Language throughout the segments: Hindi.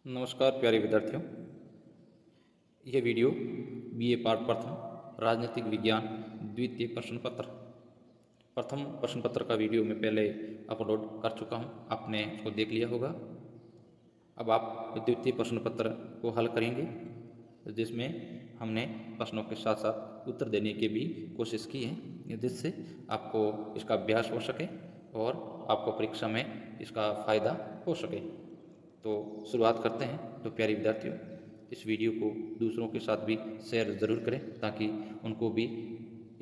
नमस्कार प्यारे विद्यार्थियों। यह वीडियो बीए पार्ट प्रथम राजनीतिक विज्ञान द्वितीय प्रश्न पत्र प्रथम प्रश्न पत्र का वीडियो मैं पहले अपलोड कर चुका हूं, आपने उसको देख लिया होगा। अब आप द्वितीय प्रश्न पत्र को हल करेंगे, जिसमें हमने प्रश्नों के साथ साथ उत्तर देने की भी कोशिश की है, जिससे आपको इसका अभ्यास हो सके और आपको परीक्षा में इसका फ़ायदा हो सके। तो शुरुआत करते हैं। तो प्यारे विद्यार्थियों, इस वीडियो को दूसरों के साथ भी शेयर ज़रूर करें ताकि उनको भी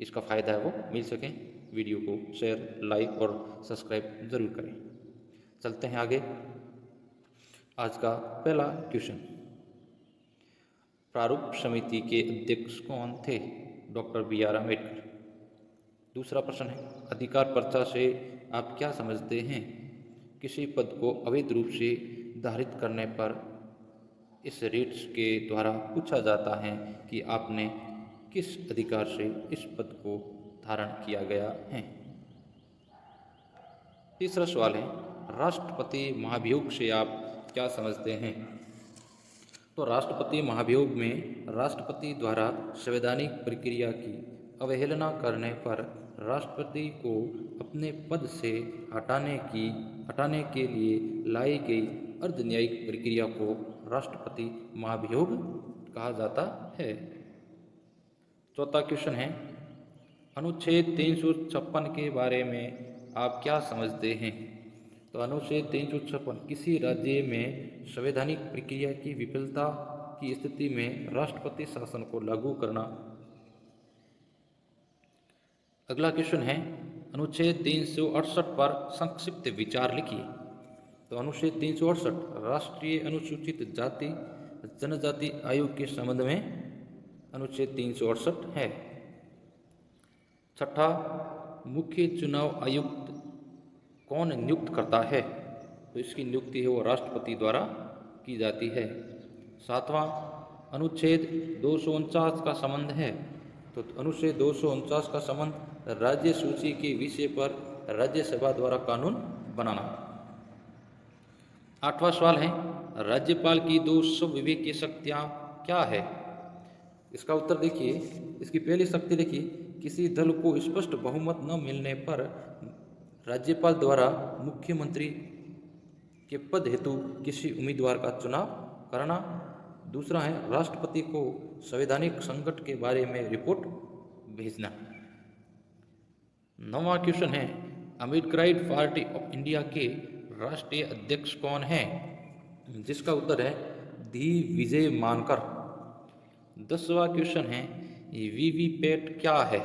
इसका फ़ायदा है वो मिल सके। वीडियो को शेयर, लाइक और सब्सक्राइब ज़रूर करें। चलते हैं आगे। आज का पहला क्वेश्चन, प्रारूप समिति के अध्यक्ष कौन थे? Doctor B R. अम्बेडकर। दूसरा प्रश्न है, अधिकार पर्चा से आप क्या समझते हैं? किसी पद को अवैध रूप से धारित करने पर इस रीट्स के द्वारा पूछा जाता है कि आपने किस अधिकार से इस पद को धारण किया गया है। तीसरा सवाल है, राष्ट्रपति महाभियोग से आप क्या समझते हैं? तो राष्ट्रपति महाभियोग में राष्ट्रपति द्वारा संवैधानिक प्रक्रिया की अवहेलना करने पर राष्ट्रपति को अपने पद से हटाने के लिए लाई गई अर्धन्यायिक प्रक्रिया को राष्ट्रपति महाभियोग कहा जाता है। चौथा क्वेश्चन है, अनुच्छेद 356 के बारे में आप क्या समझते हैं? तो अनुच्छेद 356 किसी राज्य में संवैधानिक प्रक्रिया की विफलता की स्थिति में राष्ट्रपति शासन को लागू करना। अगला क्वेश्चन है, अनुच्छेद 368 पर संक्षिप्त विचार लिखिए। तो अनुच्छेद 368 राष्ट्रीय अनुसूचित जाति जनजाति आयोग के संबंध में अनुच्छेद 368 है। छठा, मुख्य चुनाव आयुक्त कौन नियुक्त करता है? तो इसकी नियुक्ति है वो राष्ट्रपति द्वारा की जाती है। सातवां, अनुच्छेद 249 का संबंध है। तो अनुच्छेद 249 का संबंध राज्य सूची के विषय पर राज्यसभा द्वारा कानून बनाना। आठवां सवाल है, राज्यपाल की दो स्वविवेकीय शक्तियाँ क्या है? इसका उत्तर देखिए। इसकी पहली शक्ति देखिए, किसी दल को स्पष्ट बहुमत न मिलने पर राज्यपाल द्वारा मुख्यमंत्री के पद हेतु किसी उम्मीदवार का चुनाव करना। दूसरा है, राष्ट्रपति को संवैधानिक संकट के बारे में रिपोर्ट भेजना। नौवां क्वेश्चन है, अम्बेडकराइट पार्टी ऑफ इंडिया के राष्ट्रीय अध्यक्ष कौन है? जिसका उत्तर है दी विजय मानकर। 10वां क्वेश्चन है, वीवीपैट क्या है?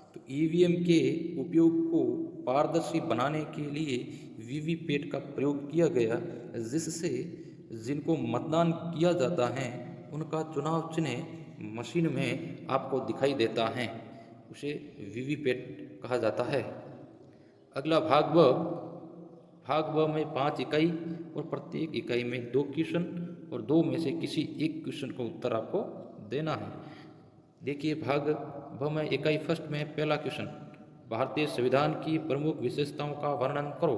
तो ईवीएम के उपयोग को पारदर्शी बनाने के लिए वीवीपैट का प्रयोग किया गया, जिससे जिनको मतदान किया जाता है उनका चुनाव चिन्ह मशीन में आपको दिखाई देता है, उसे वीवीपैट कहा जाता है। अगला भाग ब में 5 इकाई और प्रत्येक इकाई में 2 क्वेश्चन और 2 में से किसी एक क्वेश्चन का उत्तर आपको देना है। देखिए, भाग ब में इकाई फर्स्ट में पहला क्वेश्चन, भारतीय संविधान की प्रमुख विशेषताओं का वर्णन करो।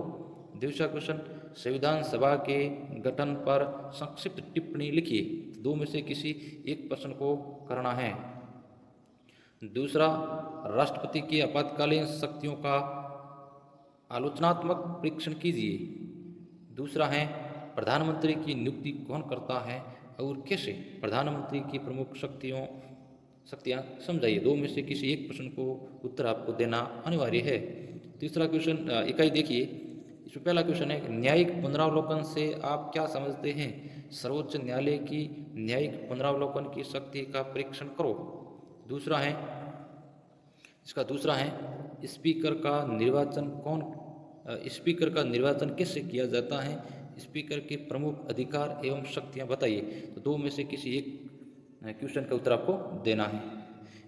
दूसरा क्वेश्चन, संविधान सभा के गठन पर संक्षिप्त टिप्पणी लिखिए। 2 में से किसी एक प्रश्न को करना है। दूसरा, राष्ट्रपति की आपातकालीन शक्तियों का आलोचनात्मक परीक्षण कीजिए। दूसरा है, प्रधानमंत्री की नियुक्ति कौन करता है और कैसे? प्रधानमंत्री की प्रमुख शक्तियाँ समझाइए। 2 में से किसी एक प्रश्न को उत्तर आपको देना अनिवार्य है। तीसरा क्वेश्चन इकाई देखिए। इसमें पहला क्वेश्चन है, न्यायिक पुनरावलोकन से आप क्या समझते हैं? सर्वोच्च न्यायालय की न्यायिक पुनरावलोकन की शक्ति का परीक्षण करो। दूसरा है, स्पीकर का निर्वाचन कैसे किया जाता है? स्पीकर के प्रमुख अधिकार एवं शक्तियाँ बताइए। तो 2 में से किसी एक क्वेश्चन का उत्तर आपको देना है।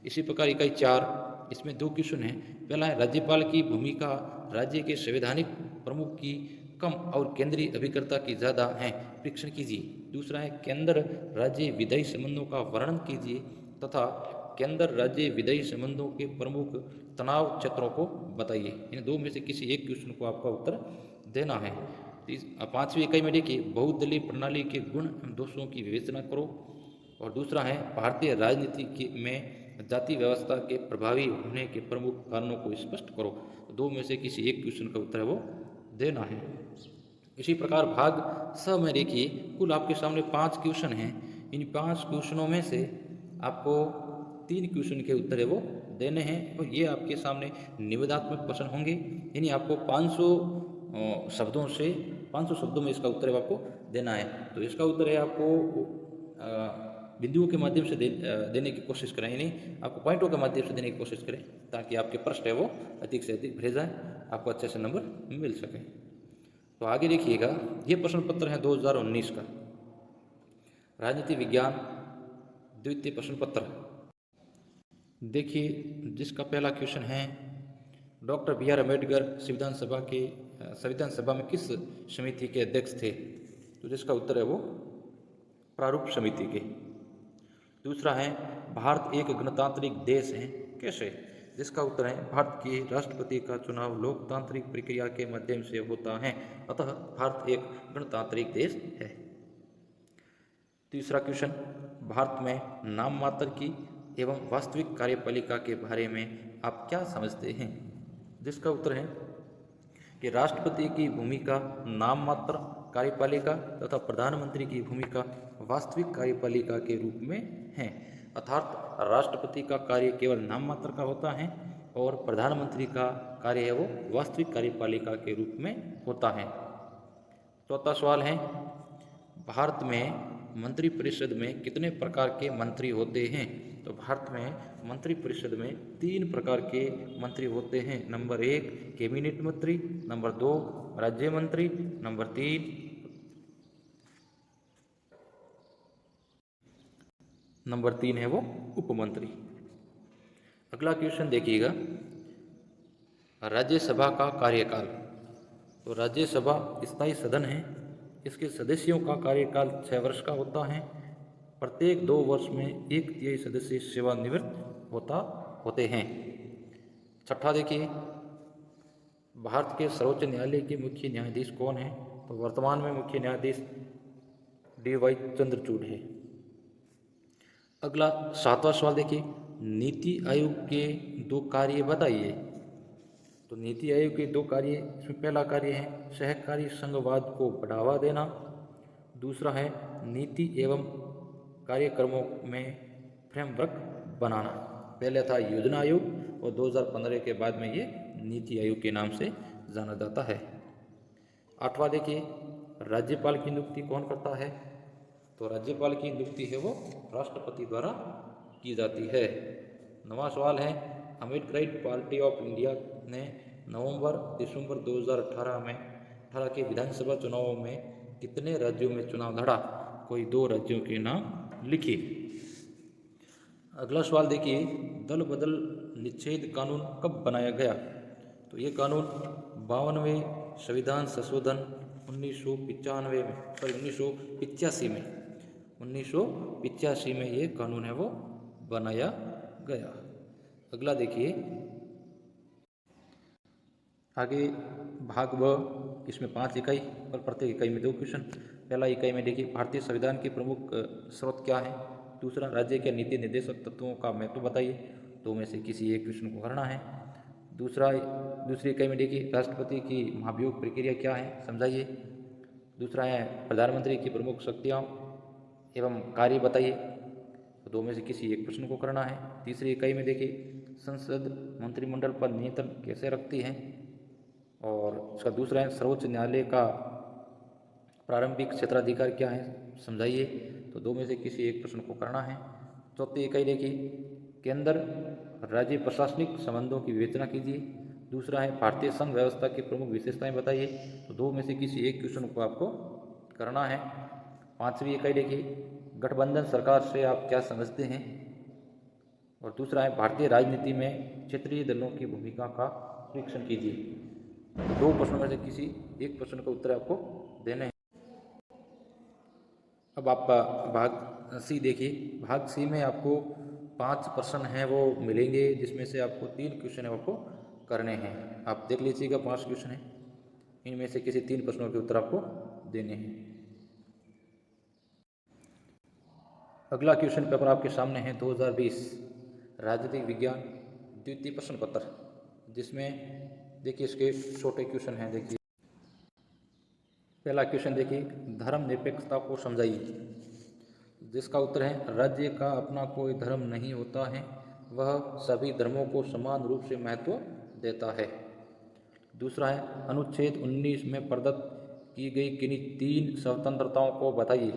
इसी प्रकार इकाई 4, इसमें 2 क्वेश्चन हैं। पहला है, राज्यपाल की भूमिका राज्य के संवैधानिक प्रमुख की कम और केंद्रीय अभिकर्ता की ज़्यादा है, परीक्षण कीजिए। दूसरा है, केंद्र राज्य विधायी संबंधों का वर्णन कीजिए तथा केंद्र राज्य विधायी संबंधों के प्रमुख तनाव क्षेत्रों को बताइए। इन 2 में से किसी एक क्वेश्चन को आपका उत्तर देना है। पांचवी इकाई में देखिए बहुदलीय प्रणाली के गुण एवं दोषों की विवेचना करो। और दूसरा है भारतीय राजनीति में जाति व्यवस्था के प्रभावी होने के प्रमुख कारणों को स्पष्ट करो। दो में से किसी एक क्वेश्चन का उत्तर है वो देना है। इसी प्रकार भाग स में देखिए कुल आपके सामने 5 क्वेश्चन हैं। इन 5 क्वेश्चनों में से आपको 3 क्वेश्चन के उत्तर है वो देने हैं और ये आपके सामने निबंधात्मक प्रश्न होंगे, यानी आपको 500 शब्दों से 500 शब्दों में इसका उत्तर आपको देना है। तो इसका उत्तर है आपको बिंदुओं के माध्यम से देने की कोशिश करें, यानी आपको पॉइंटों के माध्यम से देने की कोशिश करें ताकि आपके प्रश्न है वो अधिक से अधिक भरे जाए, आपको अच्छे से नंबर मिल सके। तो आगे देखिएगा, ये प्रश्न पत्र है 2019 का राजनीति विज्ञान द्वितीय प्रश्न पत्र। देखिए जिसका पहला क्वेश्चन है डॉक्टर बी आर अम्बेडकर संविधान सभा में किस समिति के अध्यक्ष थे? तो जिसका उत्तर है वो प्रारूप समिति के। दूसरा है भारत एक गणतांत्रिक देश है कैसे? जिसका उत्तर है भारत के राष्ट्रपति का चुनाव लोकतांत्रिक प्रक्रिया के माध्यम से होता है, अतः भारत एक गणतांत्रिक देश है। तीसरा क्वेश्चन भारत में नाम मात्र की एवं वास्तविक कार्यपालिका के बारे में आप क्या समझते हैं? जिसका उत्तर है कि राष्ट्रपति की भूमिका नाम मात्र कार्यपालिका तथा प्रधानमंत्री की भूमिका वास्तविक कार्यपालिका के रूप में है, अर्थात राष्ट्रपति का कार्य केवल नाम मात्र का होता है और प्रधानमंत्री का कार्य है वो वास्तविक कार्यपालिका के रूप में होता है। चौथा सवाल है भारत में मंत्रिपरिषद में कितने प्रकार के मंत्री होते हैं? तो भारत में मंत्रिपरिषद में 3 प्रकार के मंत्री होते हैं। नंबर 1 कैबिनेट मंत्री, नंबर 2 राज्य मंत्री, नंबर 3 है वो उपमंत्री। अगला क्वेश्चन देखिएगा राज्यसभा का कार्यकाल। तो राज्यसभा स्थायी सदन है, इसके सदस्यों का कार्यकाल 6 वर्ष का होता है। प्रत्येक 2 वर्ष में 1/3 सदस्य सेवानिवृत्त होते हैं। छठा देखिए भारत के सर्वोच्च न्यायालय के मुख्य न्यायाधीश कौन है? तो वर्तमान में मुख्य न्यायाधीश DY चंद्रचूड़ है। अगला 7वां सवाल देखिए नीति आयोग के 2 कार्य बताइए। तो नीति आयोग के 2 कार्य, इसमें पहला कार्य है सहकारी संघवाद को बढ़ावा देना, दूसरा है नीति एवं कार्यक्रमों में फ्रेमवर्क बनाना। पहले था योजना आयोग और 2015 के बाद में ये नीति आयोग के नाम से जाना जाता है। 8वां देखिए राज्यपाल की नियुक्ति कौन करता है? तो राज्यपाल की नियुक्ति है वो राष्ट्रपति द्वारा की जाती है। 9वां सवाल है अम्बेडकराइट पार्टी ऑफ इंडिया ने नवंबर-दिसंबर 2018 के विधानसभा चुनावों में कितने राज्यों में चुनाव लड़ा? कोई 2 राज्यों के नाम लिखिए। अगला सवाल देखिए दल बदल निषेध कानून कब बनाया गया? तो ये कानून 52वें संविधान संशोधन 1985 में ये कानून है वो बनाया गया। अगला देखिए आगे भाग ब, इसमें 5 इकाई और प्रत्येक इकाई में 2 क्वेश्चन। पहला इकाई में देखिए भारतीय संविधान के प्रमुख स्रोत क्या है? दूसरा राज्य के नीति निर्देशक तत्वों का महत्व बताइए। 2 में से किसी एक क्वेश्चन को करना है। दूसरी इकाई में देखिए राष्ट्रपति की महाभियोग प्रक्रिया क्या है, समझाइए। दूसरा है प्रधानमंत्री की प्रमुख शक्तियाँ एवं कार्य बताइए। 2 में से किसी एक प्रश्न को करना है। तीसरी इकाई में देखिए संसद मंत्रिमंडल पर नियंत्रण कैसे रखती है, और इसका दूसरा है सर्वोच्च न्यायालय का प्रारंभिक क्षेत्राधिकार क्या है, समझाइए। तो 2 में से किसी एक प्रश्न को करना है। चौथी इकाई देखिए केंद्र राज्य प्रशासनिक संबंधों की विवेचना कीजिए। दूसरा है भारतीय संघ व्यवस्था की प्रमुख विशेषताएं बताइए। तो 2 में से किसी एक क्वेश्चन को आपको करना है। 5वीं इकाई देखिए गठबंधन सरकार से आप क्या समझते हैं, और दूसरा है भारतीय राजनीति में क्षेत्रीय दलों की भूमिका का परीक्षण कीजिए। 2 प्रश्नों में से किसी एक प्रश्न का उत्तर आपको देने हैं। अब आप भाग सी देखिए। भाग सी में आपको 5 प्रश्न हैं वो मिलेंगे, जिसमें से आपको 3 क्वेश्चन है आपको करने हैं। आप देख लीजिएगा 5 क्वेश्चन हैं। इनमें से किसी 3 प्रश्नों के उत्तर आपको देने हैं। अगला क्वेश्चन पेपर आपके सामने है 2020 राजनीतिक विज्ञान द्वितीय प्रश्न पत्र, जिसमें देखिए इसके छोटे क्वेश्चन हैं। देखिए पहला क्वेश्चन देखिए, धर्मनिरपेक्षता को समझाइए, जिसका उत्तर है राज्य का अपना कोई धर्म नहीं होता है, वह सभी धर्मों को समान रूप से महत्व देता है। दूसरा है अनुच्छेद 19 में प्रदत्त की गई किन्हीं 3 स्वतंत्रताओं को बताइए,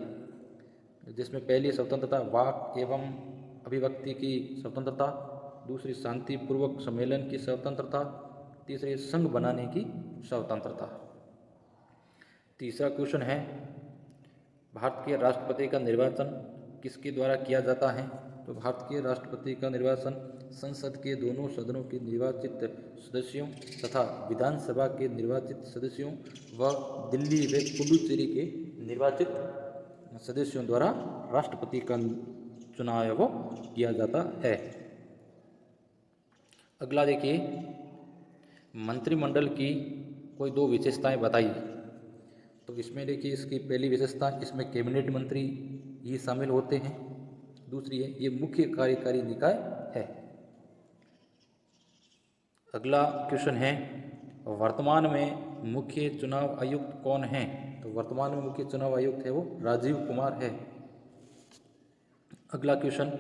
जिसमें पहली स्वतंत्रता वाक एवं अभिव्यक्ति की स्वतंत्रता, दूसरी शांतिपूर्वक सम्मेलन की स्वतंत्रता, तीसरी संघ बनाने की स्वतंत्रता। तीसरा क्वेश्चन है भारत के राष्ट्रपति का निर्वाचन किसके द्वारा किया जाता है? तो भारत के राष्ट्रपति का निर्वाचन संसद के दोनों सदनों के निर्वाचित सदस्यों तथा विधानसभा के निर्वाचित सदस्यों व दिल्ली व पुडुचेरी के निर्वाचित सदस्यों द्वारा राष्ट्रपति का चुनाव किया जाता है। अगला देखिए, मंत्रिमंडल की कोई 2 विशेषताएं बताइए। तो इसमें देखिए इसकी पहली विशेषता, इसमें कैबिनेट मंत्री ही शामिल होते हैं। दूसरी है ये मुख्य कार्यकारी निकाय है। अगला क्वेश्चन है वर्तमान में मुख्य चुनाव आयुक्त कौन है? तो वर्तमान में मुख्य चुनाव आयुक्त है वो राजीव कुमार है। अगला क्वेश्चन,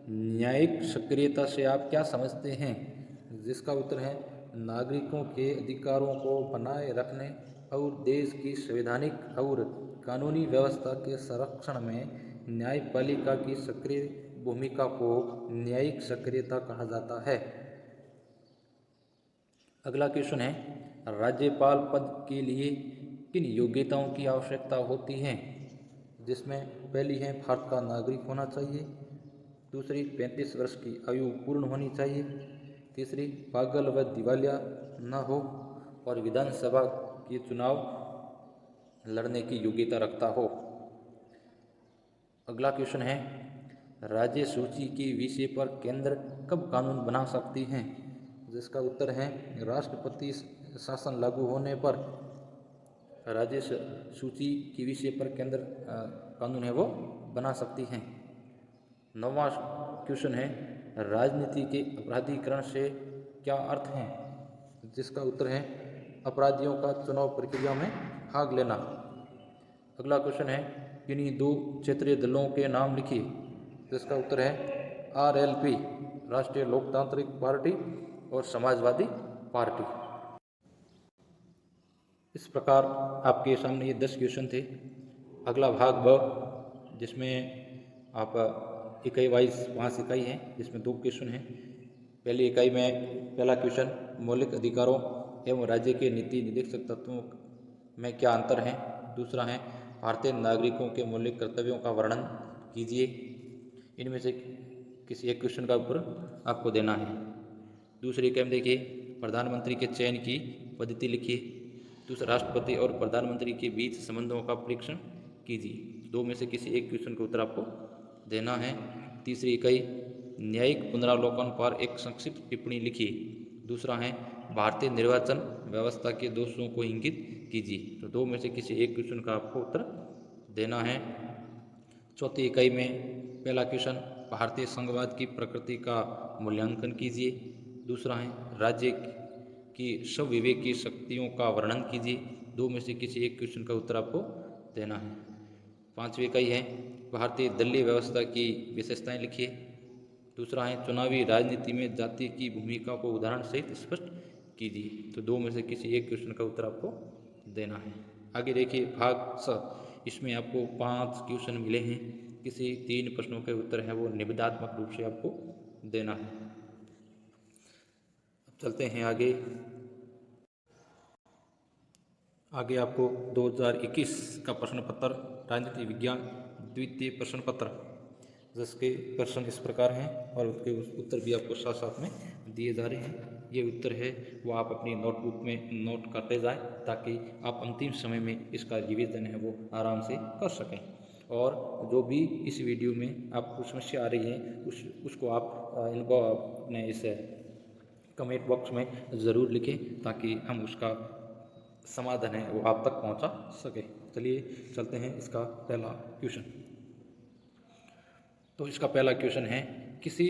न्यायिक सक्रियता से आप क्या समझते हैं? जिसका उत्तर है नागरिकों के अधिकारों को बनाए रखने और देश की संवैधानिक और कानूनी व्यवस्था के संरक्षण में न्यायपालिका की सक्रिय भूमिका को न्यायिक सक्रियता कहा जाता है। अगला क्वेश्चन है राज्यपाल पद के लिए किन योग्यताओं की आवश्यकता होती है? जिसमें पहली है भारत का नागरिक होना चाहिए, दूसरी 35 वर्ष की आयु पूर्ण होनी चाहिए, तीसरी पागल व दिवालिया न हो और विधानसभा के चुनाव लड़ने की योग्यता रखता हो। अगला क्वेश्चन है राज्य सूची के विषय पर केंद्र कब कानून बना सकती हैं? जिसका उत्तर है राष्ट्रपति शासन लागू होने पर राज्य सूची के विषय पर केंद्र कानून है वो बना सकती हैं। 9वां क्वेश्चन है राजनीति के अपराधीकरण से क्या अर्थ है? जिसका उत्तर है अपराधियों का चुनाव प्रक्रिया में भाग लेना। अगला क्वेश्चन है किन्हीं 2 क्षेत्रीय दलों के नाम लिखिए। जिसका उत्तर है RLP राष्ट्रीय लोकतांत्रिक पार्टी और समाजवादी पार्टी। इस प्रकार आपके सामने ये 10 क्वेश्चन थे। अगला भाग ब, जिसमें आप इकाई वाइज 5 इकाई हैं, जिसमें 2 क्वेश्चन हैं। पहली इकाई में पहला क्वेश्चन मौलिक अधिकारों एवं राज्य के नीति निर्देशक तत्वों में क्या अंतर है। दूसरा है भारतीय नागरिकों के मौलिक कर्तव्यों का वर्णन कीजिए। इनमें से किसी एक क्वेश्चन का उत्तर आपको देना है। दूसरी इकाई में देखिए प्रधानमंत्री के चयन की पद्धति लिखिए। दूसरा राष्ट्रपति और प्रधानमंत्री के बीच संबंधों का परीक्षण कीजिए। 2 में से किसी एक क्वेश्चन का उत्तर आपको देना है। तीसरी इकाई न्यायिक पुनरावलोकन पर एक संक्षिप्त टिप्पणी लिखिए। दूसरा है भारतीय निर्वाचन व्यवस्था के दोषों को इंगित कीजिए। तो 2 में से किसी एक क्वेश्चन का आपको उत्तर देना है। चौथी इकाई में पहला क्वेश्चन भारतीय संघवाद की प्रकृति का मूल्यांकन कीजिए। दूसरा है राज्य की स्वविवेकी शक्तियों का वर्णन कीजिए। 2 में से किसी एक क्वेश्चन का उत्तर आपको देना है। 5वीं इकाई है भारतीय दलीय व्यवस्था की विशेषताएं लिखिए। दूसरा है चुनावी राजनीति में जाति की भूमिका को उदाहरण सहित स्पष्ट कीजिए। तो 2 में से किसी एक क्वेश्चन का उत्तर आपको देना है। आगे देखिए भाग स, इसमें आपको 5 क्वेश्चन मिले हैं। किसी 3 प्रश्नों के उत्तर है वो निबंधात्मक रूप से आपको देना है। अब चलते हैं आगे। आपको 2021 का प्रश्न पत्र राजनीति विज्ञान द्वितीय प्रश्न पत्र, जिसके प्रश्न इस प्रकार हैं और उसके उत्तर भी आपको साथ साथ में दिए जा रहे हैं। ये उत्तर है वो आप अपनी नोटबुक में नोट करते जाएं, ताकि आप अंतिम समय में इसका रिवीजन है वो आराम से कर सकें। और जो भी इस वीडियो में आपको समस्या आ रही है उसको आप इनको अपने इस कमेंट बॉक्स में ज़रूर लिखें, ताकि हम उसका समाधान है वो आप तक पहुंचा सके। चलिए चलते हैं इसका पहला क्वेश्चन। तो इसका पहला क्वेश्चन है, किसी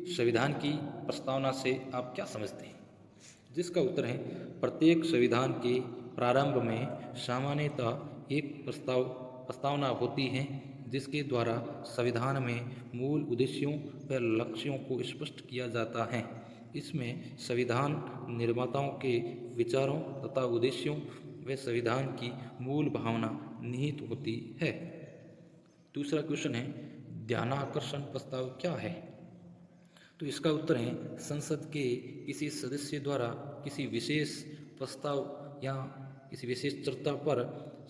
संविधान की प्रस्तावना से आप क्या समझते हैं? जिसका उत्तर है, प्रत्येक संविधान के प्रारंभ में सामान्यतः एक प्रस्तावना होती है जिसके द्वारा संविधान में मूल उद्देश्यों व लक्ष्यों को स्पष्ट किया जाता है। इसमें संविधान निर्माताओं के विचारों तथा उद्देश्यों व संविधान की मूल भावना निहित होती है। दूसरा क्वेश्चन है, ध्यानाकर्षण प्रस्ताव क्या है? तो इसका उत्तर है, संसद के किसी सदस्य द्वारा किसी विशेष प्रस्ताव या किसी विशेष चर्चा पर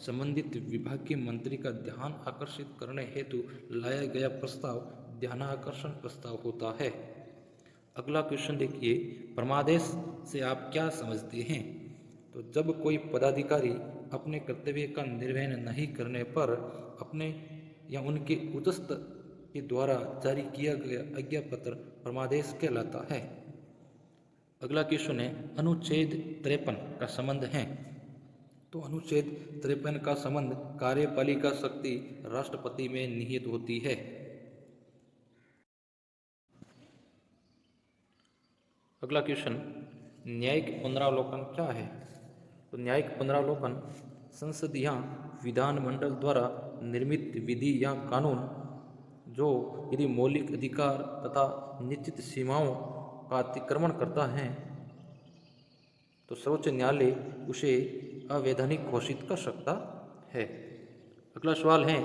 संबंधित विभाग के मंत्री का ध्यान आकर्षित करने हेतु लाया गया प्रस्ताव ध्यानाकर्षण प्रस्ताव होता है। अगला क्वेश्चन देखिए, परमादेश से आप क्या समझते हैं? तो जब कोई पदाधिकारी अपने कर्तव्य का निर्वहन नहीं करने पर अपने या उनके उच्चस्थ के द्वारा जारी किया गया आज्ञा पत्र परमादेश कहलाता है। अगला क्वेश्चन है, अनुच्छेद 53 का संबंध है। तो अनुच्छेद 53 का संबंध कार्यपालिका शक्ति राष्ट्रपति में निहित होती है। अगला क्वेश्चन, न्यायिक पुनरावलोकन क्या है? तो न्यायिक पुनरावलोकन संसद या विधानमंडल द्वारा निर्मित विधि या कानून जो यदि मौलिक अधिकार तथा निश्चित सीमाओं का अतिक्रमण करता है तो सर्वोच्च न्यायालय उसे अवैधानिक घोषित कर सकता है। अगला सवाल है,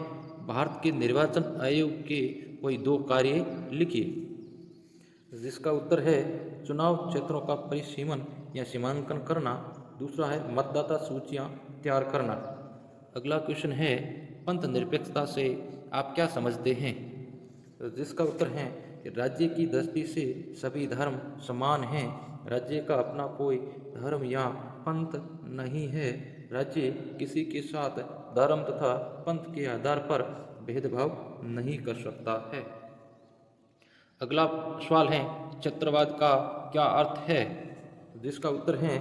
भारत के निर्वाचन आयोग के कोई दो कार्य लिखिए। जिसका उत्तर है, चुनाव क्षेत्रों का परिसीमन या सीमांकन करना। दूसरा है, मतदाता सूचियां तैयार करना। अगला क्वेश्चन है, पंथ निरपेक्षता से आप क्या समझते हैं? जिसका उत्तर है कि राज्य की दृष्टि से सभी धर्म समान हैं। राज्य का अपना कोई धर्म या पंथ नहीं है। राज्य किसी के साथ धर्म तथा पंथ के आधार पर भेदभाव नहीं कर सकता है। अगला सवाल है, क्षेत्रवाद का क्या अर्थ है? जिसका उत्तर है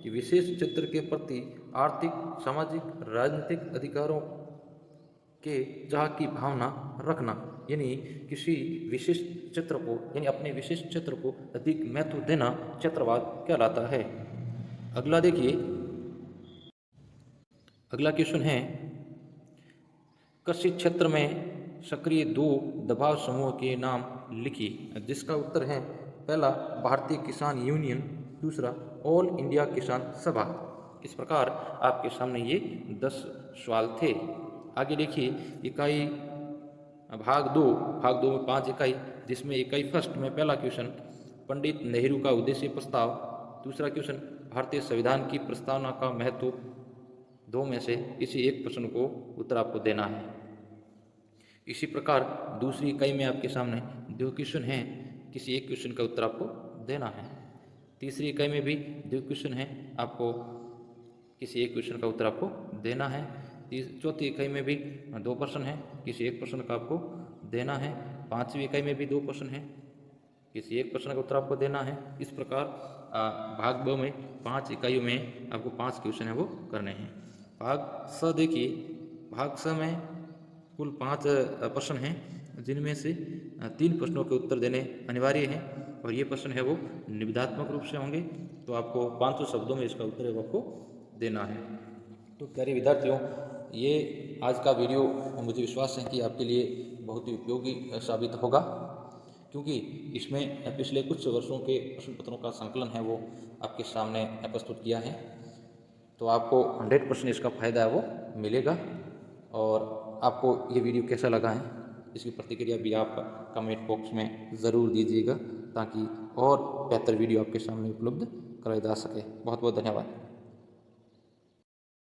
कि विशेष क्षेत्र के प्रति आर्थिक, सामाजिक, राजनीतिक अधिकारों के चाह की भावना रखना, यानी किसी विशेष क्षेत्र को यानी अपने विशेष क्षेत्र को अधिक महत्व देना क्षेत्रवाद कहलाता है। अगला देखिए, अगला क्वेश्चन है, कृषि क्षेत्र में सक्रिय दो दबाव समूह के नाम लिखिए। जिसका उत्तर है, पहला भारतीय किसान यूनियन, दूसरा ऑल इंडिया किसान सभा। इस प्रकार आपके सामने ये 10 सवाल थे। आगे देखिए, इकाई भाग दो में 5 इकाई, जिसमें इकाई फर्स्ट में पहला क्वेश्चन, पंडित नेहरू का उद्देश्य प्रस्ताव। दूसरा क्वेश्चन, भारतीय संविधान की प्रस्तावना का महत्व। दो में से किसी एक प्रश्न को उत्तर आपको देना है। इसी प्रकार दूसरी इकाई में आपके सामने 2 क्वेश्चन हैं, किसी एक क्वेश्चन का उत्तर आपको देना है। तीसरी इकाई में भी 2 क्वेश्चन हैं, आपको किसी एक क्वेश्चन का उत्तर आपको देना है। चौथी इकाई में भी 2 प्रश्न हैं, किसी एक प्रश्न का आपको देना है। पांचवी इकाई में भी 2 प्रश्न हैं, किसी एक प्रश्न का उत्तर आपको देना है। इस प्रकार भाग 2 में 5 इकाइयों में आपको 5 क्वेश्चन है वो करने हैं। भाग स देखिए, भाग स में कुल 5 प्रश्न हैं, जिनमें से 3 प्रश्नों के उत्तर देने अनिवार्य हैं और ये प्रश्न है वो निबंधात्मक रूप से होंगे। तो आपको 500 शब्दों में इसका उत्तर है वो आपको देना है। तो प्यारे विद्यार्थियों, ये आज का वीडियो मुझे विश्वास है कि आपके लिए बहुत ही उपयोगी साबित होगा, क्योंकि इसमें पिछले कुछ वर्षों के प्रश्न पत्रों का संकलन है वो आपके सामने प्रस्तुत किया है। तो आपको 100% इसका फ़ायदा है वो मिलेगा। और आपको ये वीडियो कैसा लगा है, इसकी प्रतिक्रिया भी आप कमेंट बॉक्स में ज़रूर दीजिएगा, ताकि और बेहतर वीडियो आपके सामने उपलब्ध कराया जा सके। बहुत बहुत धन्यवाद।